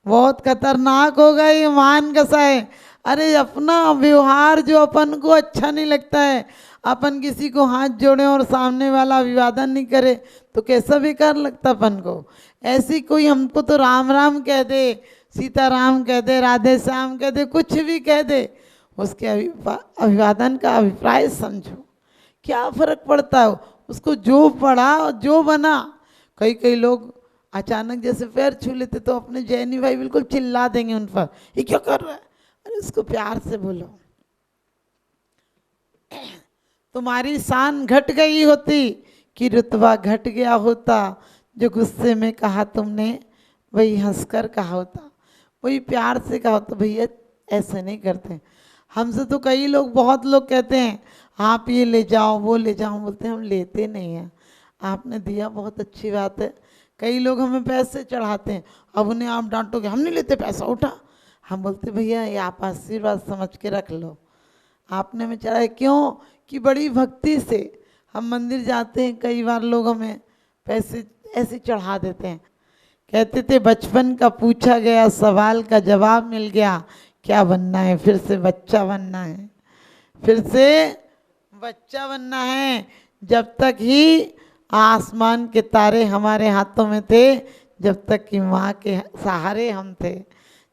बहुत खतरनाक होगा ये मान कसाय। अरे अपना व्यवहार जो अपन को अच्छा नहीं लगता है, अपन किसी को हाथ जोड़े और सामने वाला अभिवादन नहीं करे तो कैसा बेकार लगता अपन को। ऐसी कोई हमको तो राम राम कह दे, सीताराम कह दे, राधे श्याम कह दे, कुछ भी कह दे, उसके अभिवादन का अभिप्राय समझो। क्या फर्क पड़ता है, उसको जो पढ़ा जो बना। कई कई लोग अचानक जैसे पैर छू लेते तो अपने जैनी भाई बिल्कुल चिल्ला देंगे उन पर, ये क्या कर रहा है। अरे उसको प्यार से बोलो। तुम्हारी शान घट गई होती कि रुतबा घट गया होता। जो गुस्से में कहा तुमने वही हंसकर कहा होता, वही प्यार से कहा होता। भैया ऐसे नहीं करते। हमसे तो कई लोग, बहुत लोग कहते हैं आप ये ले जाओ वो ले जाओ, बोलते हैं हम लेते नहीं हैं। आपने दिया बहुत अच्छी बात है। कई लोग हमें पैसे चढ़ाते हैं, अब उन्हें आप डांटोगे हम नहीं लेते पैसा, उठा। हम बोलते भैया ये आप आशीर्वाद समझ के रख लो, आपने में चढ़ाए क्यों कि बड़ी भक्ति से हम मंदिर जाते हैं। कई बार लोग हमें पैसे ऐसे चढ़ा देते हैं। कहते थे बचपन का पूछा गया सवाल का जवाब मिल गया, क्या बनना है, फिर से बच्चा बनना है, फिर से बच्चा बनना है। जब तक ही आसमान के तारे हमारे हाथों में थे, जब तक कि माँ के सहारे हम थे,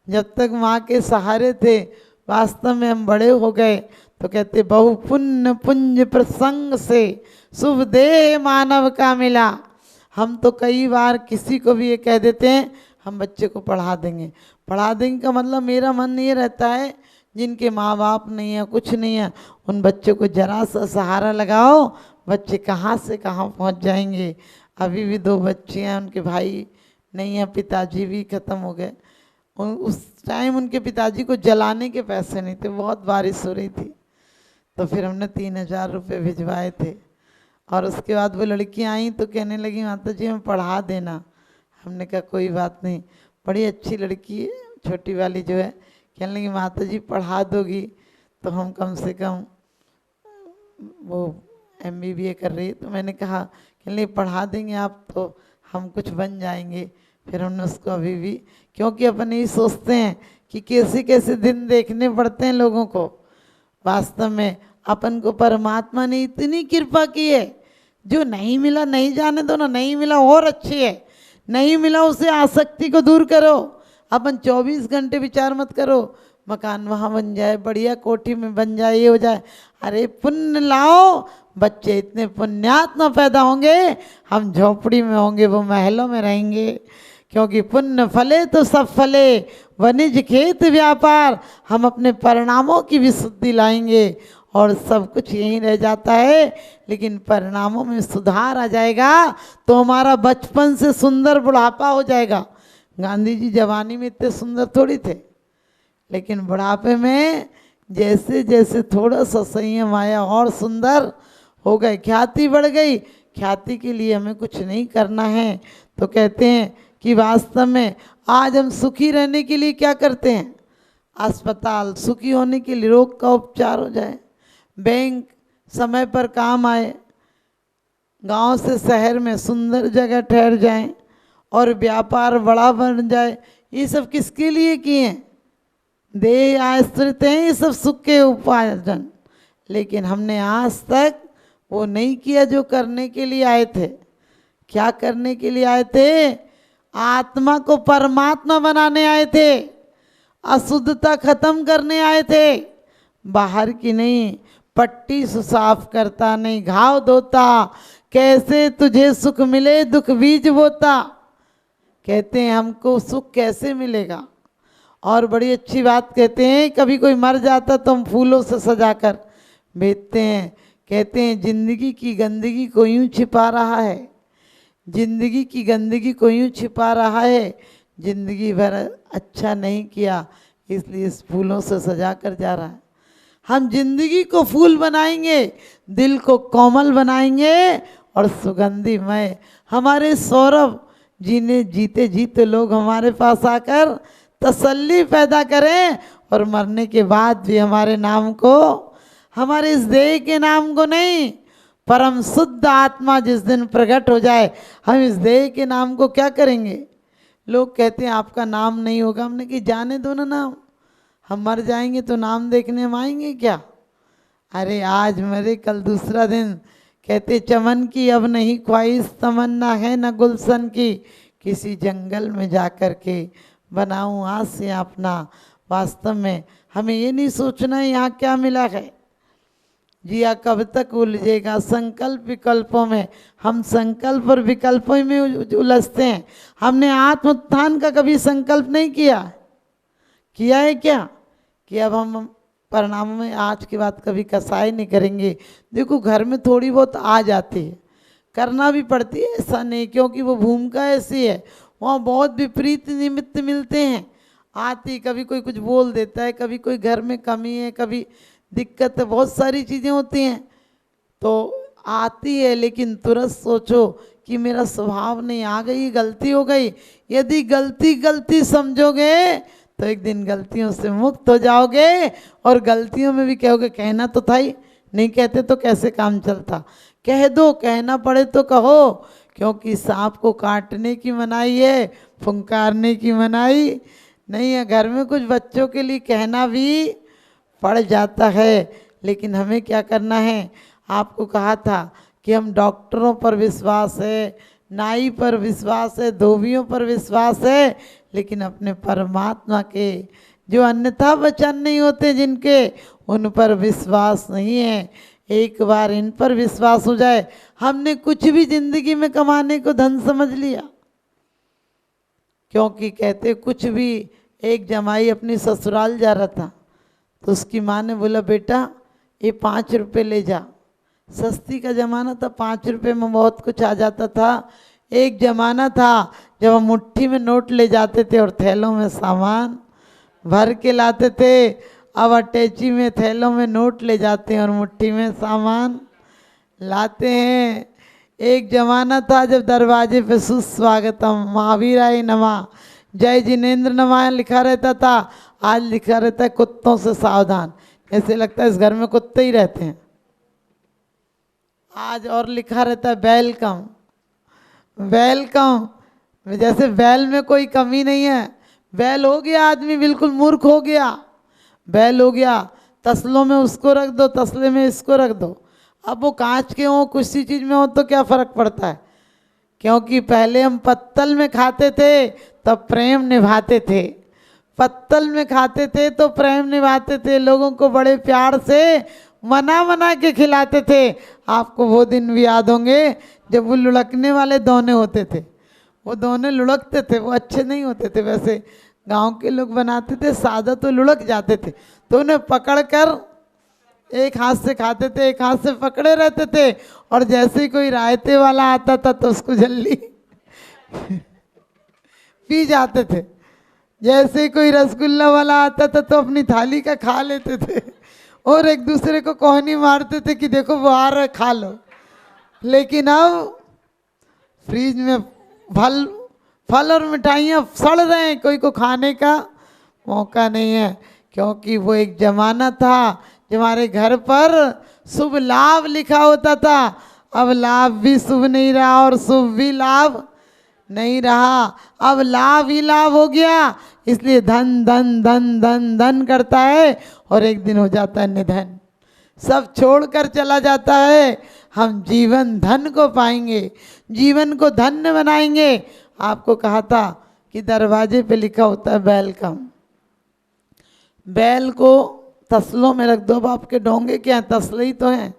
जब तक माँ के सहारे थे, वास्तव में हम बड़े हो गए तो कहते बहु पुण्य पुंज प्रसंग से शुभ देह मानव का मिला। हम तो कई बार किसी को भी ये कह देते हैं हम बच्चे को पढ़ा देंगे। पढ़ा देंगे का मतलब मेरा मन ये रहता है जिनके माँ बाप नहीं है, कुछ नहीं है, उन बच्चों को जरा सा सहारा लगाओ, बच्चे कहाँ से कहाँ पहुँच जाएंगे। अभी भी 2 बच्चे हैं, उनके भाई नहीं है, पिताजी भी ख़त्म हो गए। उस टाइम उनके पिताजी को जलाने के पैसे नहीं थे, बहुत बारिश हो रही थी, तो फिर हमने 3000 रुपये भिजवाए थे। और उसके बाद वो लड़कियाँ आई तो कहने लगी माता जी हमें पढ़ा देना। हमने कहा कोई बात नहीं, बड़ी अच्छी लड़की है छोटी वाली जो है, कहने लगी माता जी पढ़ा दोगी तो हम कम से कम, वो MBBA कर रही है, तो मैंने कहा कहने लगी पढ़ा देंगे आप तो हम कुछ बन जाएंगे। फिर हमने उसको अभी भी, क्योंकि अपन यही सोचते हैं कि कैसे कैसे दिन देखने पड़ते हैं लोगों को। वास्तव में अपन को परमात्मा ने इतनी कृपा की है, जो नहीं मिला नहीं जाने दो ना, नहीं मिला और अच्छी है, नहीं मिला उसे आसक्ति को दूर करो। अपन 24 घंटे विचार मत करो मकान वहाँ बन जाए, बढ़िया कोठी में बन जाए, ये हो जाए। अरे पुण्य लाओ, बच्चे इतने पुण्यात्मा पैदा होंगे, हम झोपड़ी में होंगे वो महलों में रहेंगे। क्योंकि पुण्य फले तो सब फले, वनिज खेत व्यापार, हम अपने परिणामों की विशुद्धि लाएंगे और सब कुछ यहीं रह जाता है। लेकिन परिणामों में सुधार आ जाएगा तो हमारा बचपन से सुंदर बुढ़ापा हो जाएगा। गांधी जी जवानी में इतने सुंदर थोड़ी थे, लेकिन बुढ़ापे में जैसे जैसे थोड़ा सा संयम आया और सुंदर हो गए, ख्याति बढ़ गई। ख्याति के लिए हमें कुछ नहीं करना है। तो कहते हैं कि वास्तव में आज हम सुखी रहने के लिए क्या करते हैं, अस्पताल सुखी होने के लिए, रोग का उपचार हो जाए, बैंक समय पर काम आए, गांव से शहर में सुंदर जगह ठहर जाएं और व्यापार बड़ा बन जाए। ये सब किसके लिए किए हैं, देह आश्रित हैं ये सब सुख के उपार्जन। लेकिन हमने आज तक वो नहीं किया जो करने के लिए आए थे। क्या करने के लिए आए थे, आत्मा को परमात्मा बनाने आए थे, अशुद्धता खत्म करने आए थे, बाहर की नहीं। पट्टी साफ करता नहीं घाव धोता, कैसे तुझे सुख मिले दुख बीज बोता। कहते हैं हमको सुख कैसे मिलेगा। और बड़ी अच्छी बात कहते हैं, कभी कोई मर जाता तो हम फूलों से सजाकर भेजते हैं। कहते हैं जिंदगी की गंदगी को यूं छिपा रहा है, जिंदगी की गंदगी को यूं छिपा रहा है, जिंदगी भर अच्छा नहीं किया इसलिए इस फूलों से सजा कर जा रहा है। हम जिंदगी को फूल बनाएंगे, दिल को कोमल बनाएंगे और सुगंधिमय। हमारे सौरभ जीने जीते जीते लोग हमारे पास आकर तसल्ली पैदा करें और मरने के बाद भी हमारे नाम को, हमारे इस देह के नाम को नहीं, परम शुद्ध आत्मा जिस दिन प्रकट हो जाए हम इस देह के नाम को क्या करेंगे। लोग कहते हैं आपका नाम नहीं होगा। हमने कि जाने दो ना नाम, हम मर जाएंगे तो नाम देखने हम आएंगे क्या? अरे आज मरे कल दूसरा दिन। कहते चमन की अब नहीं ख्वाहिश, तमन्ना है न गुलशन की, किसी जंगल में जा कर के बनाऊं आज से अपना। वास्तव में हमें ये नहीं सोचना है यहाँ क्या मिला है, जिया कब तक उलझेगा संकल्प विकल्पों में। हम संकल्प और विकल्पों में उलझते हैं। हमने आत्मोत्थान का कभी संकल्प नहीं किया है क्या कि अब हम परिणामों में आज के बाद कभी कसाई नहीं करेंगे। देखो घर में थोड़ी बहुत आ जाती है, करना भी पड़ती है, ऐसा नहीं, क्योंकि वो भूमिका ऐसी है। वहाँ बहुत विपरीत निमित्त मिलते हैं, आती, कभी कोई कुछ बोल देता है, कभी कोई घर में कमी है, कभी दिक्कत है, बहुत सारी चीज़ें होती हैं तो आती है। लेकिन तुरंत सोचो कि मेरा स्वभाव नहीं, आ गई गलती हो गई। यदि गलती समझोगे तो एक दिन गलतियों से मुक्त हो जाओगे और गलतियों में भी कहोगे कहना तो था ही, नहीं कहते तो कैसे काम चलता। कह दो, कहना पड़े तो कहो, क्योंकि सांप को काटने की मनाही है, फुंकारने की मनाही नहीं है। घर में कुछ बच्चों के लिए कहना भी पड़ जाता है, लेकिन हमें क्या करना है? आपको कहा था कि हम डॉक्टरों पर विश्वास है, नाई पर विश्वास है, धोबियों पर विश्वास है, लेकिन अपने परमात्मा के जो अन्यथा वचन नहीं होते जिनके, उन पर विश्वास नहीं है। एक बार इन पर विश्वास हो जाए, हमने कुछ भी जिंदगी में कमाने को धन समझ लिया। क्योंकि कहते कुछ भी, एक जमाई अपनी ससुराल जा रहा था तो उसकी माँ ने बोला बेटा ये 5 रुपये ले जा। सस्ती का ज़माना था, 5 रुपये में बहुत कुछ आ जाता था। एक ज़माना था जब हम मुट्ठी में नोट ले जाते थे और थैलों में सामान भर के लाते थे। अब अटैची में थैलों में नोट ले जाते हैं और मुट्ठी में सामान लाते हैं। एक ज़माना था जब दरवाजे पे सुस्वागतम महावीराय नमः, जय जिनेन्द्र नमः लिखा रहता था। आज लिखा रहता है कुत्तों से सावधान, ऐसे लगता है इस घर में कुत्ते ही रहते हैं। आज और लिखा रहता है वेलकम वेलकम, जैसे बैल में कोई कमी नहीं है। बैल हो गया आदमी बिल्कुल मूर्ख हो गया, बैल हो गया, तसलों में उसको रख दो, तसले में इसको रख दो। अब वो कांच के हों, किसी चीज़ में हो तो क्या फ़र्क पड़ता है? क्योंकि पहले हम पत्तल में खाते थे तब प्रेम निभाते थे, पत्तल में खाते थे तो प्रेम निभाते थे, लोगों को बड़े प्यार से मना के खिलाते थे। आपको वो दिन भी याद होंगे जब वो लुढ़कने वाले दोने होते थे, वो दोने लुढ़कते थे, वो अच्छे नहीं होते थे। वैसे गांव के लोग बनाते थे, सादा तो लुढ़क जाते थे, तो उन्हें पकड़कर एक हाथ से खाते थे, एक हाथ से पकड़े रहते थे। और जैसे ही कोई रायते वाला आता था तो उसको जल्दी पी जाते थे। जैसे ही कोई रसगुल्ला वाला आता था तो अपनी थाली का खा लेते थे और एक दूसरे को कोहनी मारते थे कि देखो वो आ रहा है खा लो। लेकिन अब फ्रिज में फल और मिठाइयाँ सड़ रहे हैं, कोई को खाने का मौका नहीं है। क्योंकि वो एक ज़माना था जब हमारे घर पर शुभ लाभ लिखा होता था। अब लाभ भी शुभ नहीं रहा और शुभ भी लाभ नहीं रहा, अब लाभ ही लाभ हो गया। इसलिए धन धन धन धन धन करता है और एक दिन हो जाता है निधन, सब छोड़कर चला जाता है। हम जीवन धन को पाएंगे, जीवन को धन्य बनाएंगे। आपको कहा था कि दरवाजे पे लिखा होता है वेलकम। बैल को तसलों में रख दो। अब आपके डोंगे क्या हैं? तसले ही तो हैं,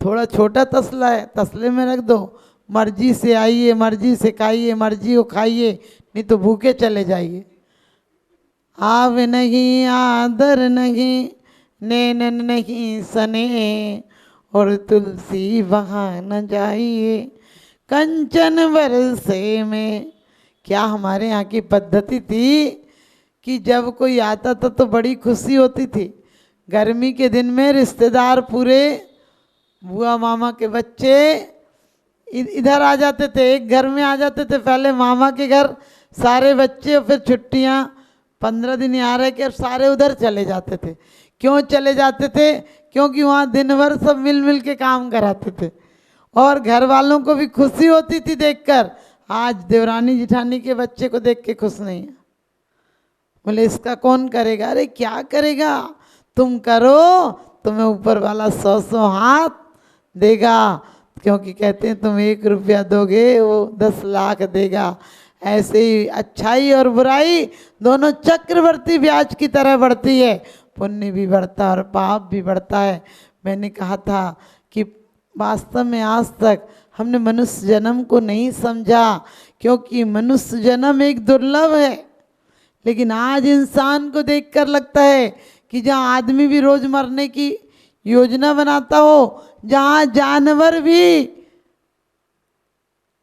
थोड़ा छोटा तसला है, तसले में रख दो। मर्जी से आइए, मर्जी से खाइए, मर्जी को खाइए, नहीं तो भूखे चले जाइए। आव नहीं आदर नहीं, नैनन नहीं सने, और तुलसी वहाँ न जाइए कंचन बरसे में। क्या हमारे यहाँ की पद्धति थी कि जब कोई आता था तो बड़ी खुशी होती थी। गर्मी के दिन में रिश्तेदार पूरे, बुआ मामा के बच्चे इधर आ जाते थे, एक घर में आ जाते थे। पहले मामा के घर सारे बच्चे, और फिर छुट्टियाँ 15 दिन यहाँ रह के सारे उधर चले जाते थे। क्यों चले जाते थे? क्योंकि वहाँ दिन भर सब मिल मिल के काम कराते थे और घर वालों को भी खुशी होती थी देखकर। आज देवरानी जिठानी के बच्चे को देख के खुश नहीं है। बोले इसका कौन करेगा? अरे क्या करेगा, तुम करो, तुम्हें ऊपर वाला 100 हाथ देगा, क्योंकि कहते हैं तुम 1 रुपया दोगे वो 10 लाख देगा। ऐसे ही अच्छाई और बुराई दोनों चक्रवर्ती ब्याज की तरह बढ़ती है, पुण्य भी बढ़ता है और पाप भी बढ़ता है। मैंने कहा था कि वास्तव में आज तक हमने मनुष्य जन्म को नहीं समझा, क्योंकि मनुष्य जन्म एक दुर्लभ है। लेकिन आज इंसान को देखकर लगता है कि जहाँ आदमी भी रोज मरने की योजना बनाता हो, जहाँ जानवर भी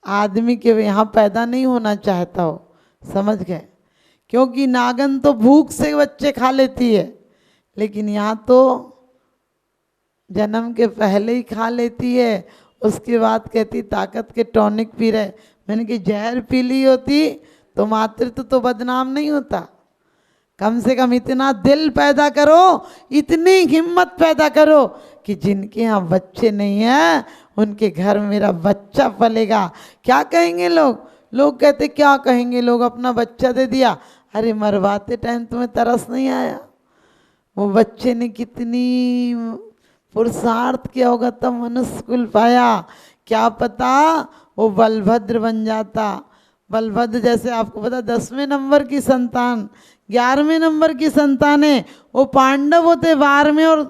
आदमी के यहाँ पैदा नहीं होना चाहता हो, समझ गए? क्योंकि नागन तो भूख से बच्चे खा लेती है, लेकिन यहाँ तो जन्म के पहले ही खा लेती है। उसके बाद कहती ताकत के टॉनिक पी रहे। मैंने कि जहर पी ली होती तो मातृत्व तो बदनाम नहीं होता। कम से कम इतना दिल पैदा करो, इतनी हिम्मत पैदा करो कि जिनके यहाँ बच्चे नहीं हैं उनके घर मेरा बच्चा पलेगा। क्या कहेंगे लोग? लोग कहते क्या कहेंगे लोग, अपना बच्चा दे दिया। अरे मरवाते टाइम तुम्हें तरस नहीं आया? वो बच्चे ने कितनी पुरुषार्थ किया होगा तब मनुष्य कुल पाया। क्या पता वो बलभद्र बन जाता। बलभद्र जैसे आपको पता 10वें नंबर की संतान, 11वें नंबर की संतान है, वो पांडव होते 12वें और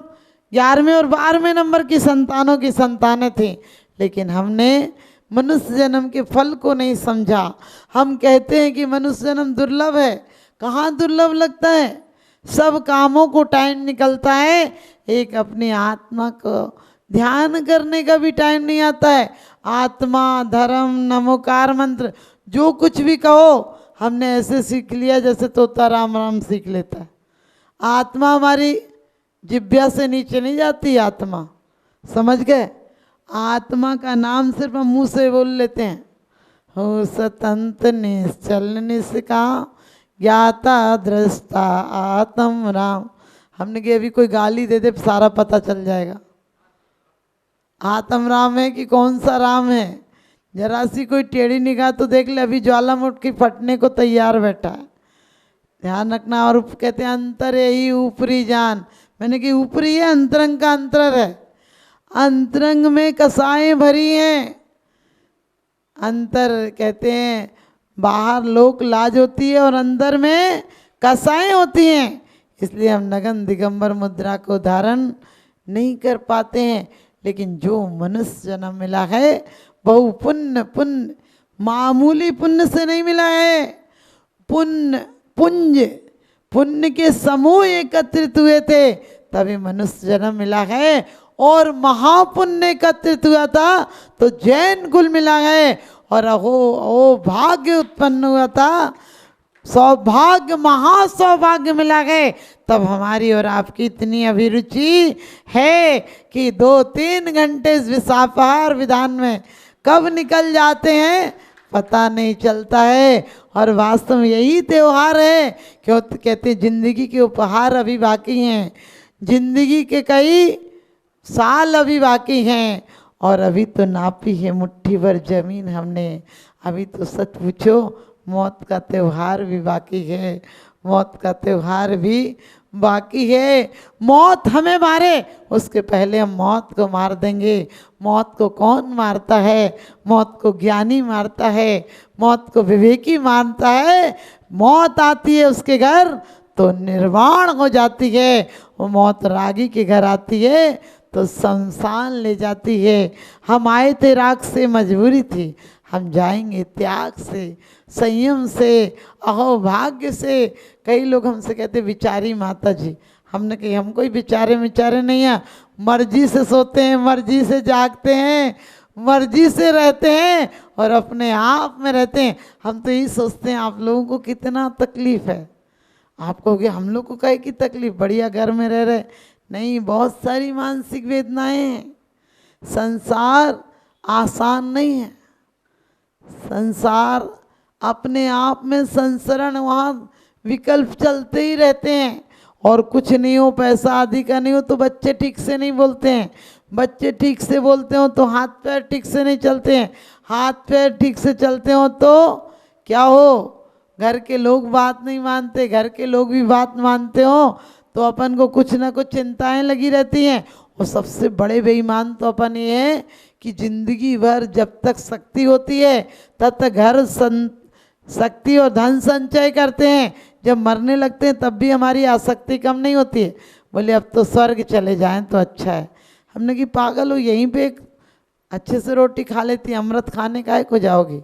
11वें और 12वें नंबर की संतानों की संतानें थी। लेकिन हमने मनुष्य जन्म के फल को नहीं समझा। हम कहते हैं कि मनुष्य जन्म दुर्लभ है। कहाँ दुर्लभ लगता है? सब कामों को टाइम निकलता है, एक अपनी आत्मा को ध्यान करने का भी टाइम नहीं आता है। आत्मा, धर्म, नमोकार मंत्र जो कुछ भी कहो हमने ऐसे सीख लिया जैसे तोता राम राम सीख लेता है। आत्मा हमारी जिब्या से नीचे नहीं जाती। आत्मा, समझ गए? आत्मा का नाम सिर्फ हम मुँह से बोल लेते हैं। हो स्वतंत्र निश्चल निष्का ज्ञाता दृष्टा आत्म राम। हमने कि अभी कोई गाली दे दे सारा पता चल जाएगा आत्म राम है कि कौन सा राम है। जरा सी कोई टेढ़ी निगाह तो देख ले, अभी ज्वालामुखी फटने को तैयार बैठा है। ध्यान रखना। और कहते हैं अंतर यही ऊपरी जान। मैंने कि ऊपरी है, अंतरंग का अंतर है। अंतरंग में कसाएं भरी हैं। अंतर कहते हैं बाहर लोक लाज होती है और अंदर में कसाएं होती हैं। इसलिए हम नगन दिगंबर मुद्रा को धारण नहीं कर पाते हैं। लेकिन जो मनुष्य जन्म मिला है बहु पुण्य मामूली पुण्य से नहीं मिला है। पुण्य के समूह एकत्रित हुए थे तभी मनुष्य जन्म मिला है। और महापुण्य एकत्रित हुआ था तो जैन कुल मिला है। और अहो भाग्य उत्पन्न हुआ था, सौभाग्य, महासौभाग्य मिला है। तब हमारी और आपकी इतनी अभिरुचि है कि 2-3 घंटे इस विषापहार विधान में कब निकल जाते हैं पता नहीं चलता है। और वास्तव में यही त्यौहार है। क्यों कहते हैं जिंदगी के उपहार अभी बाकी हैं, जिंदगी के कई साल अभी बाकी हैं। और अभी तो नापी है मुट्ठी भर जमीन हमने। अभी तो सच पूछो मौत का त्यौहार भी बाकी है, मौत का त्यौहार भी बाकी है। मौत हमें मारे उसके पहले हम मौत को मार देंगे। मौत को कौन मारता है? मौत को ज्ञानी मारता है, मौत को विवेकी मारता है। मौत आती है उसके घर तो निर्वाण हो जाती है। वो मौत रागी के घर आती है तो शमशान ले जाती है। हम आए थे राग से, मजबूरी थी, हम जाएंगे त्याग से, संयम से, अहोभाग्य से। कई लोग हमसे कहते विचारी माता जी। हमने कही हम कोई विचारे नहीं हैं। मर्जी से सोते हैं, मर्जी से जागते हैं, मर्जी से रहते हैं और अपने आप में रहते हैं। हम तो यही सोचते हैं आप लोगों को कितना तकलीफ है। आप कहोगे हम लोग को कहे की तकलीफ, बढ़िया घर में रह रहे। नहीं, बहुत सारी मानसिक वेदनाएं हैं। संसार आसान नहीं है। संसार अपने आप में संसरण, वहाँ विकल्प चलते ही रहते हैं। और कुछ नहीं हो, पैसा आदि का नहीं हो तो बच्चे ठीक से नहीं बोलते हैं। बच्चे ठीक से बोलते हो तो हाथ पैर ठीक से नहीं चलते हैं, हाथ पैर ठीक से चलते हो तो क्या हो, घर के लोग बात नहीं मानते, घर के लोग भी बात मानते हो तो अपन को कुछ ना कुछ चिंताएं लगी रहती हैं। और सबसे बड़े बेईमान तो अपन ये है कि जिंदगी भर जब तक शक्ति होती है तब तक घर शक्ति और धन संचय करते हैं, जब मरने लगते हैं तब भी हमारी आसक्ति कम नहीं होती है। बोले अब तो स्वर्ग चले जाएं तो अच्छा है। हमने कि पागल हो, यहीं पे एक अच्छे से रोटी खा लेती, अमृत खाने काहे को जाओगी।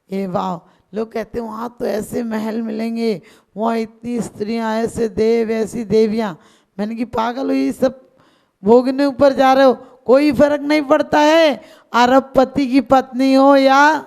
ये वाह, लोग कहते हैं वहाँ तो ऐसे महल मिलेंगे, वहाँ इतनी स्त्रियाँ, ऐसे देव, ऐसी देवियाँ। मैंने कि पागल हो, ये सब भोगने ऊपर जा रहे हो, कोई फर्क नहीं पड़ता है अरबपति की पत्नी हो या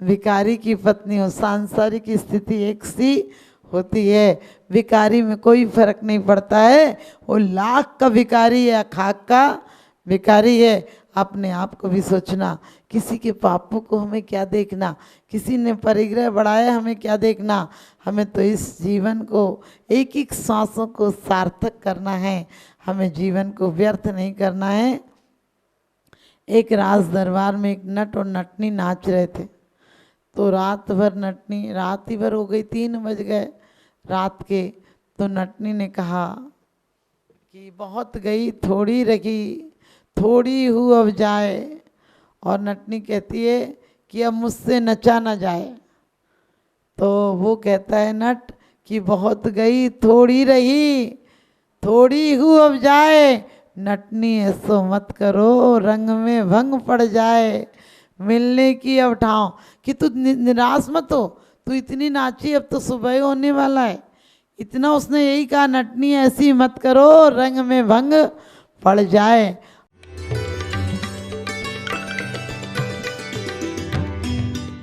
भिखारी की पत्नी हो, सांसारिक स्थिति एक सी होती है। भिखारी में कोई फर्क नहीं पड़ता है, वो लाख का भिखारी है, खाक का भिखारी है। अपने आप को भी सोचना, किसी के पापों को हमें क्या देखना, किसी ने परिग्रह बढ़ाया हमें क्या देखना। हमें तो इस जीवन को, एक एक सांसों को सार्थक करना है, हमें जीवन को व्यर्थ नहीं करना है। एक राज दरबार में एक नट और नटनी नाच रहे थे, तो रात भर नटनी, रात ही भर हो गई, 3 बज गए रात के, तो नटनी ने कहा कि बहुत गई थोड़ी रही, थोड़ी हूँ अब जाए। और नटनी कहती है कि अब मुझसे नचा ना जाए। तो वो कहता है नट कि बहुत गई थोड़ी रही, थोड़ी हूँ अब जाए। नटनी ऐसो मत करो, रंग में भंग पड़ जाए, मिलने की अब ठाव। कि तू निराश मत हो, तू इतनी नाची, अब तो सुबह होने वाला है। इतना उसने यही कहा, नटनी ऐसी मत करो, रंग में भंग पड़ जाए।